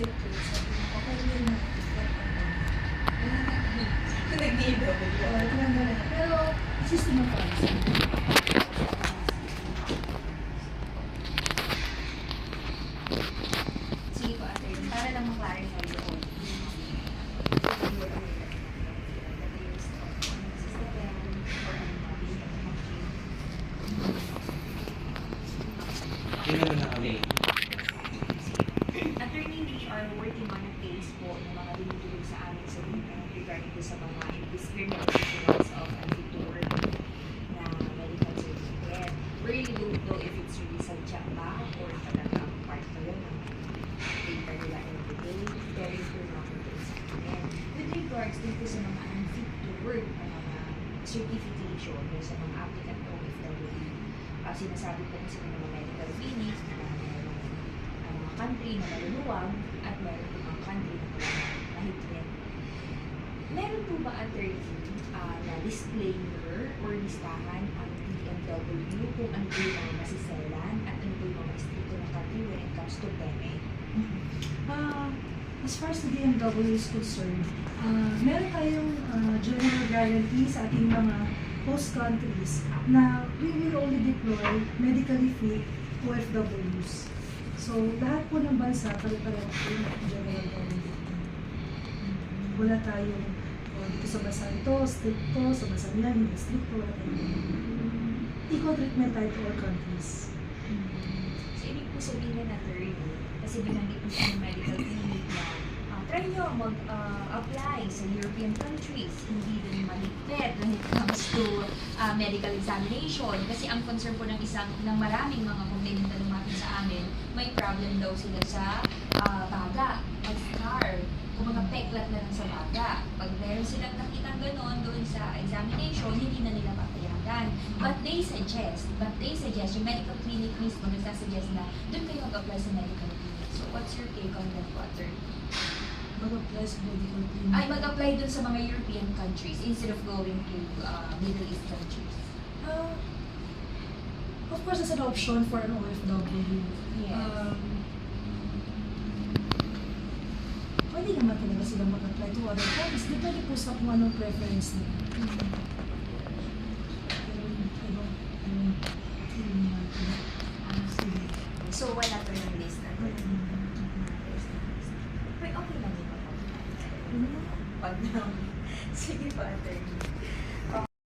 website ko, sabi ko, okay yun na. Nag-DW. Pero, system of funds. Sige po, Ate, para lang ma-clarify doon. Yun naman na kami. Attorney, we are working on a case po na mga dinutulog sa amin sa regarding sa mga indiscriminate issuance of unfit-to-work na medical certificate. We really don't know if it's really sadya ba or talagang part pa yun ng paper nila everyday. Very sure na ako din sa amin. With regards dito sa mga unfit-to-work na mga certification or sa mga applicant o OFW, sinasabi po kasi ng mga medical clinics na mayroong mga country na maluluwag at mayroon po mga country na mahigpit. Meron po ba, attorney, na disclaimer or listahan ang DMW kung ano po yung mga masiselan at ano po yung mga stricto na country when it comes to PEME? As far as the DMW is concerned, meron tayong general guarantee sa ating mga host countries na we will only deploy medically fit OFWs. So, lahat po ng bansa, pare-pareho po yung general guarantee. Wala tayong dito sa bansa ito, strict to, sa bansa nila, hindi strict to, wala tayong equal treatment tayo to all countries. So, ibig po sabihin na attorney, kasi binanggit po sa medical clinic na try nyo mag-apply sa European countries, hindi din mahigpit when it comes to medical examination. Kasi ang concern po ng maraming mga complainant na lumapit sa amin, may problem daw sila sa baga, mag-scar, kung mga peklat na lang sa baga. Pag meron silang nakitang gano'n doon sa examination, hindi na nila papayagan. But they suggest, yung medical clinic mismo nagsasuggest na doon kayo mag-apply sa medical clinic. So what's your take on that, Water? Mag-apply sa medical clinic. Ay, mag-apply dun sa mga European countries instead of going to Middle East countries. Of course, it's an option for an OFW. Yes. Pwede naman talaga silang mag-apply to other countries. Depende po sa kung anong preference nila.